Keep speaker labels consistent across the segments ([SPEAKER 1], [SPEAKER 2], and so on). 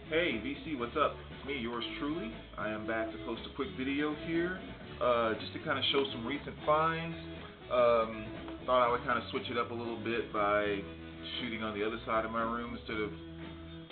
[SPEAKER 1] Hey VC, what's up? It's me, yours truly. I am back to post a quick video here, just to kind of show some recent finds. Thought I would kind of switch it up a little bit by shooting on the other side of my room instead of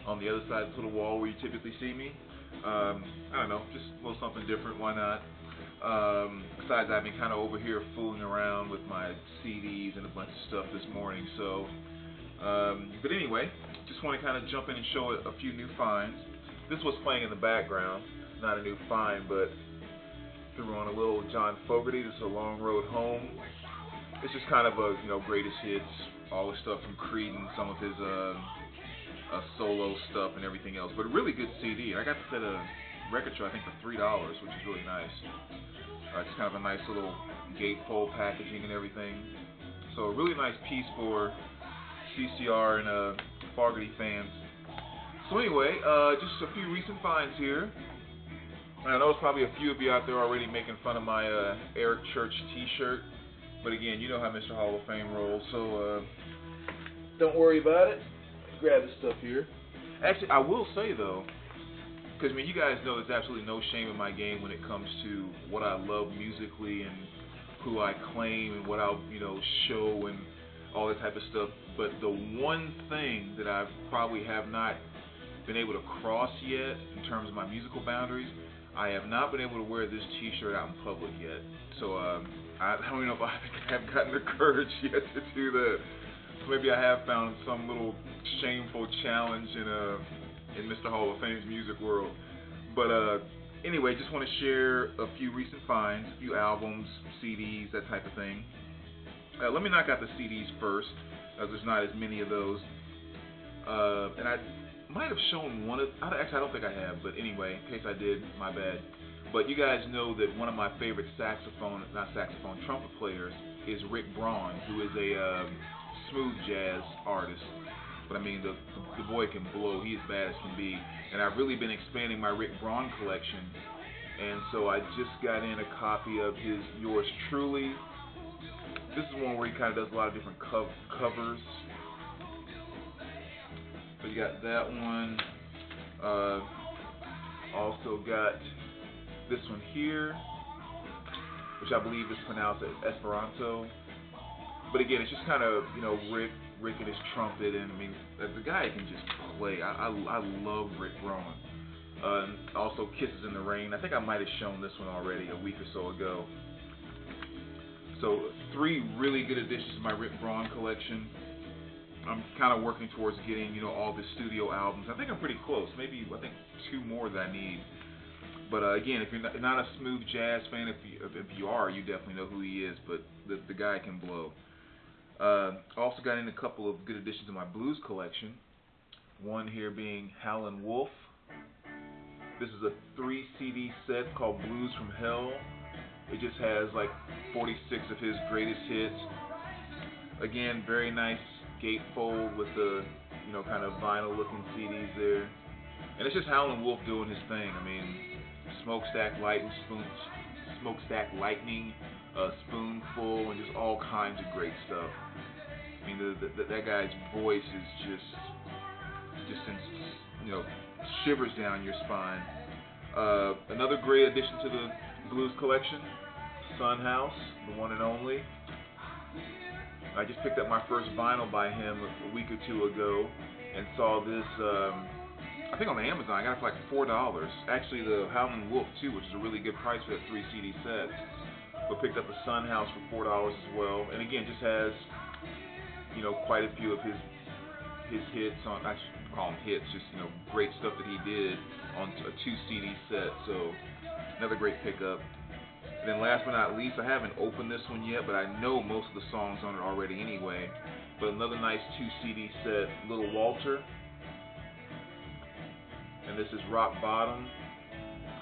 [SPEAKER 1] on the other side to the wall where you typically see me. I don't know, just a little something different. Why not? Besides, I've been kind of over here fooling around with my CDs and a bunch of stuff this morning. But anyway, just want to kind of jump in and show a few new finds. This was playing in the background, not a new find, but threw on a little John Fogerty. This is A Long Road Home. It's just kind of a greatest hits, all the stuff from Creed and some of his solo stuff and everything else. But a really good CD. And I got this at a record show, I think, for $3, which is really nice. It's kind of a nice little gatefold packaging and everything. So a really nice piece for CCR and Fogerty fans. So anyway, just a few recent finds here. And I know there's probably a few of you out there already making fun of my Eric Church t-shirt. But again, you know how Mr. Hall of Fame rolls, so don't worry about it. Grab this stuff here. Actually, I will say though, because you guys know there's absolutely no shame in my game when it comes to what I love musically and who I claim and what I'll show and all that type of stuff. But the one thing that I probably have not been able to cross yet in terms of my musical boundaries, I have not been able to wear this t-shirt out in public yet. So I don't even know if I have gotten the courage yet to do that. So maybe I have found some little shameful challenge in Mr. Hall of Fame's music world. But anyway, just want to share a few recent finds, a few albums, CDs, that type of thing. Let me knock out the CDs first, as there's not as many of those. And I might have shown one of, actually I don't think I have, but anyway, in case I did, my bad. But you guys know that one of my favorite trumpet players is Rick Braun, who is a smooth jazz artist. But I mean, the boy can blow. He as bad as can be. And I've really been expanding my Rick Braun collection. And so I just got in a copy of his Yours Truly. This is one where he kind of does a lot of different covers. So you got that one. Also got this one here, which I believe is pronounced as Esperanto. But again, it's just kind of Rick and his trumpet, and I mean the guy can just play. I love Rick Braun. Also Kisses in the Rain. I think I might have shown this one already a week or so ago. So 3 really good additions to my Rick Braun collection. I'm kind of working towards getting all the studio albums. I think I'm pretty close. Maybe I think 2 more that I need. But again, if you're not a smooth jazz fan, if you are, you definitely know who he is. But the guy can blow. Also got in a couple of good additions to my blues collection. One here being Howlin' Wolf. This is a 3 CD set called Blues from Hell. It just has like 46 of his greatest hits. Again, very nice gatefold with the kind of vinyl looking CDs there. And it's just Howlin' Wolf doing his thing. I mean, Smokestack Lightning, Spoonful, and just all kinds of great stuff. I mean, that guy's voice is just sends shivers down your spine. Another great addition to the blues collection, Son House, the one and only. I just picked up my first vinyl by him a week or 2 ago and saw this, I think on Amazon. I got it for like $4. Actually, the Howlin' Wolf too, which is a really good price for that 3 CD set. But picked up the Son House for $4 as well. And again, just has, quite a few of his hits on, I should call them hits, just, great stuff that he did on a 2 CD set. So another great pickup. And then last but not least, I haven't opened this one yet, but I know most of the songs on it already anyway. But another nice 2 CD set, Little Walter. And this is Rock Bottom.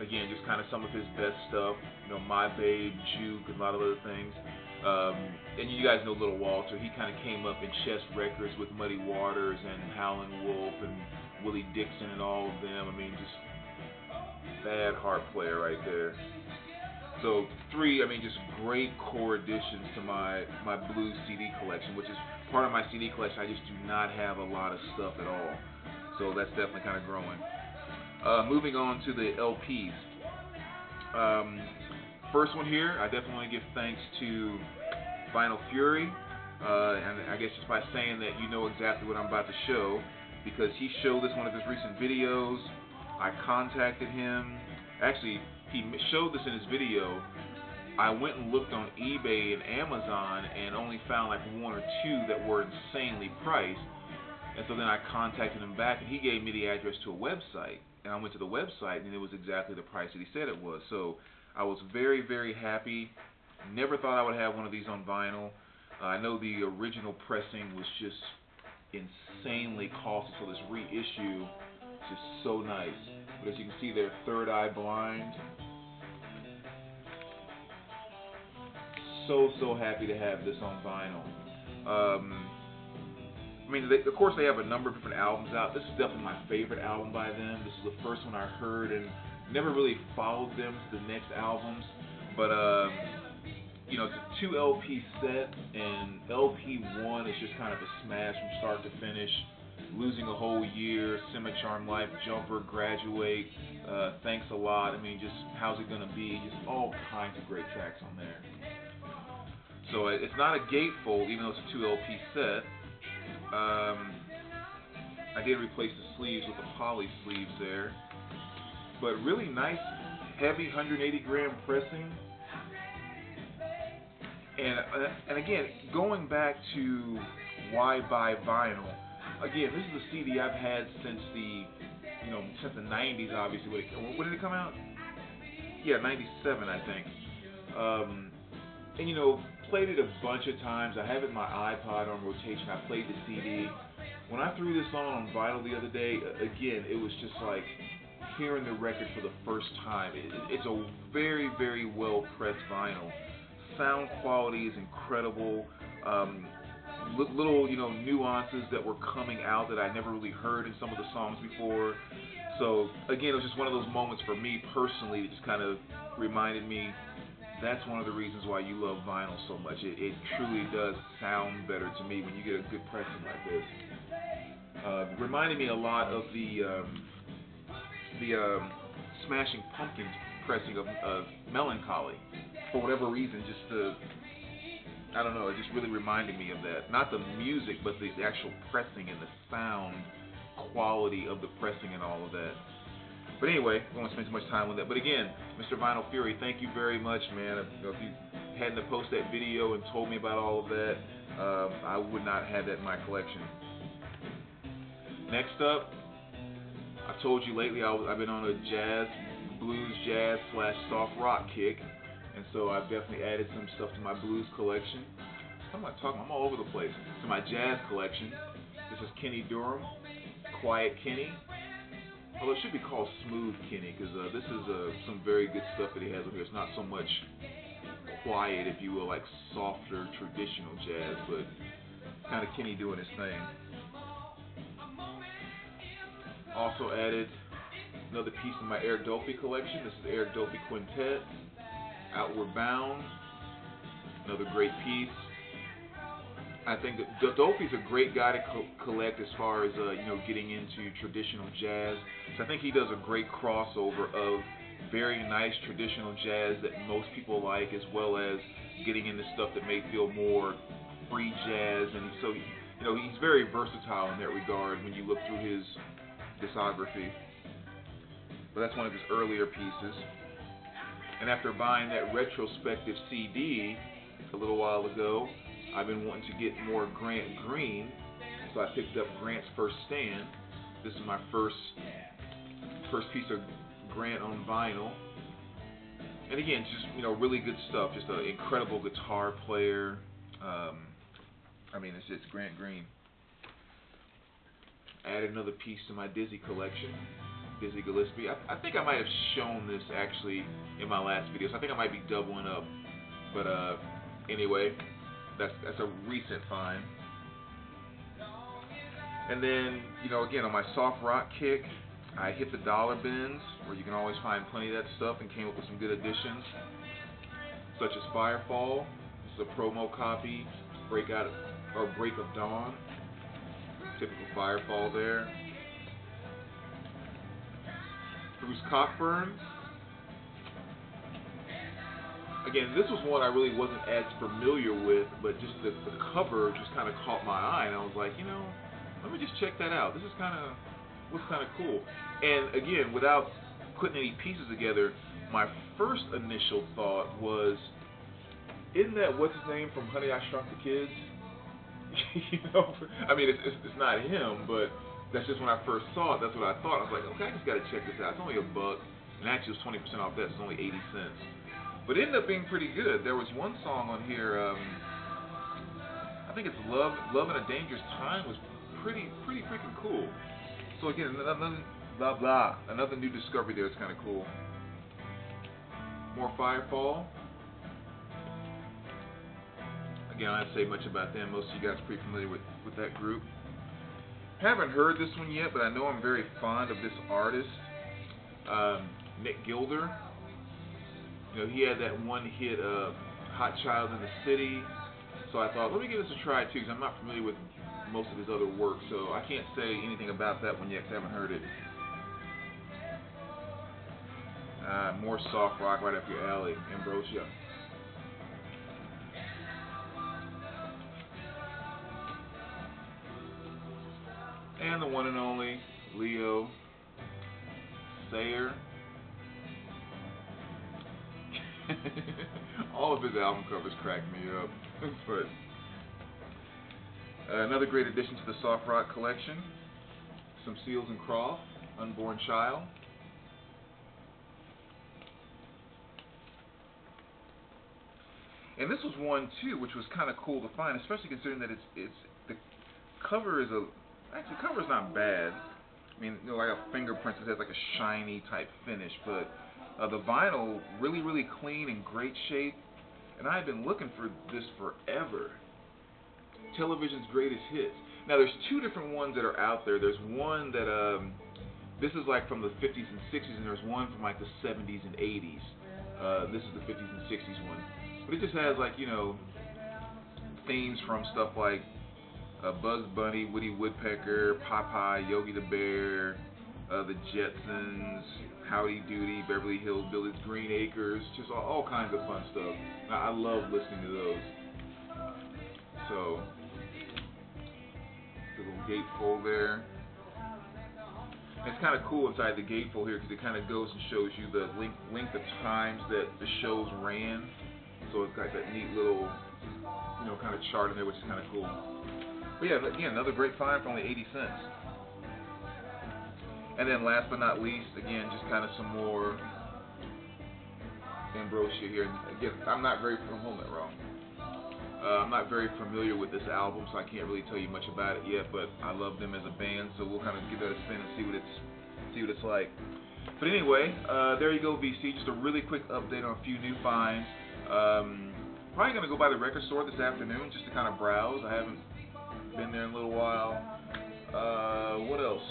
[SPEAKER 1] Again, just kind of some of his best stuff. My Babe, Juke, and a lot of other things. And you guys know Little Walter. He kind of came up in Chess Records with Muddy Waters and Howlin' Wolf and Willie Dixon and all of them. I mean, just bad harp player right there. So 3, just great core additions to my blues CD collection, which is part of my CD collection. I just do not have a lot of stuff at all. So that's definitely kind of growing. Moving on to the LPs. First one here, I definitely want to give thanks to Vinyl Fury, and I guess just by saying that you know exactly what I'm about to show, because he showed this one of his recent videos. I contacted him. Actually, he showed this in his video. I went and looked on eBay and Amazon and only found like one or two that were insanely priced. And so then I contacted him back, and he gave me the address to a website. And I went to the website, and it was exactly the price that he said it was. So I was very, very happy. Never thought I would have one of these on vinyl. I know the original pressing was just insanely costly, so this reissue is just so nice. But as you can see there, Third Eye Blind. So happy to have this on vinyl. I mean, of course they have a number of different albums out. This is definitely my favorite album by them. This is the first one I heard and never really followed them to the next albums. But, you know, it's a 2 LP set, and LP 1 is just kind of a smash from start to finish. Losing a Whole Year, Semi-Charmed Life, Jumper, Graduate, Thanks a Lot. I mean, just How's It Gonna Be? Just all kinds of great tracks on there. So it's not a gatefold, even though it's a 2 LP set. I did replace the sleeves with the poly sleeves there, but really nice, heavy 180 gram pressing. And again, going back to why buy vinyl. Again, this is a CD I've had since since the 90s. Obviously, when did it come out? Yeah, 97, I think. And you know, played it a bunch of times. I have it in my iPod on rotation. I played the CD. When I threw this on vinyl the other day, again, it was just like hearing the record for the first time. It's a very, very well pressed vinyl. Sound quality is incredible. Little nuances that were coming out that I never really heard in some of the songs before. So again, it was just one of those moments for me personally. It just kind of reminded me. That's one of the reasons why you love vinyl so much. It truly does sound better to me when you get a good pressing like this. Reminded me a lot of the Smashing Pumpkins pressing of Melancholy. For whatever reason, I don't know, it just really reminded me of that. Not the music, but the actual pressing and the sound quality of the pressing and all of that. But anyway, I won't spend too much time on that. But again, Mr. Vinyl Fury, thank you very much, man. If you hadn't posted that video and told me about all of that, I would not have that in my collection. Next up, I've told you lately I've been on a blues jazz / soft rock kick, and so I've definitely added some stuff to my blues collection. What am I talking? I'm all over the place. To my jazz collection. This is Kenny Dorham, Quiet Kenny. Although it should be called Smooth Kenny, because this is some very good stuff that he has on here. It's not so much quiet, if you will, like softer, traditional jazz, but kind of Kenny doing his thing. Also added another piece in my Eric Dolphy collection. This is Eric Dolphy Quintet, Outward Bound, another great piece. I think that Dolphy's a great guy to collect as far as getting into traditional jazz. So I think he does a great crossover of very nice traditional jazz that most people like, as well as getting into stuff that may feel more free jazz. And so he's very versatile in that regard when you look through his discography. But that's one of his earlier pieces. And after buying that retrospective CD a little while ago, I've been wanting to get more Grant Green, so I picked up Grant's First Stand. This is my first piece of Grant on vinyl. And again, just really good stuff. Just an incredible guitar player. It's Grant Green. Added another piece to my Dizzy collection, Dizzy Gillespie. I think I might have shown this actually in my last video, so I think I might be doubling up. But anyway. That's a recent find. And then, again, on my soft rock kick, I hit the dollar bins, where you can always find plenty of that stuff, and came up with some good additions, such as Firefall. This is a promo copy, Break of Dawn. Typical Firefall there. Bruce Cockburn. Again, this was one I really wasn't as familiar with, but just the cover just kind of caught my eye, and I was like, let me just check that out. This is looks kind of cool. And again, without putting any pieces together, my first initial thought was, isn't that what's his name from Honey, I Shrunk the Kids? I mean, it's not him, but that's just when I first saw it. That's what I thought. I was like, okay, I just got to check this out. It's only $1, and actually it was 20% off that. So it's only 80 cents. But it ended up being pretty good. There was one song on here. I think it's "Love in a Dangerous Time" was pretty freaking cool. So again, another new discovery there. It's kind of cool. More Firefall. Again, I don't say much about them. Most of you guys are pretty familiar with that group. Haven't heard this one yet, but I know I'm very fond of this artist, Nick Gilder. He had that one hit, Hot Child in the City. So I thought, let me give this a try too, because I'm not familiar with most of his other work. So I can't say anything about that one yet, because I haven't heard it. More soft rock right up your alley, Ambrosia. And the one and only Leo Sayer. All of his album covers crack me up. But another great addition to the soft rock collection. Some Seals and Croft, Unborn Child. And this was one too, which was kind of cool to find, especially considering that it's the cover is actually the cover's not bad. I mean, like a fingerprint, it has like a shiny type finish, but the vinyl really clean and great shape. And I've been looking for this forever. Television's Greatest Hits. Now there's two different ones that are out there. There's one that this is like from the 50s and 60s, and there's one from like the 70s and 80s. This is the 50s and 60s one. But it just has like, themes from stuff like Bugs Bunny, Woody Woodpecker, Popeye, Yogi the Bear, the Jetsons, Howdy Doody, Beverly Hillbillies, Green Acres, just all kinds of fun stuff. I love listening to those. So, the little gatefold there. It's kind of cool inside the gatefold here because it kind of goes and shows you the length of times that the shows ran. So it's got that neat little, kind of chart in there, which is kind of cool. But yeah, again, another great find for only 80 cents. And then last but not least, again, just kind of some more Ambrosia here. Again, I'm not very familiar with this album, so I can't really tell you much about it yet. But I love them as a band, so we'll kind of give that a spin and see what it's like. But anyway, there you go, VC. Just a really quick update on a few new finds. Probably gonna go by the record store this afternoon just to kind of browse. I haven't been there in a little while. What else?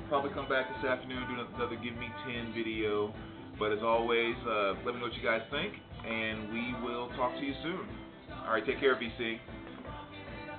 [SPEAKER 1] Probably come back this afternoon and do another Give Me 10 video. But as always, let me know what you guys think, and we will talk to you soon. All right, take care, VC.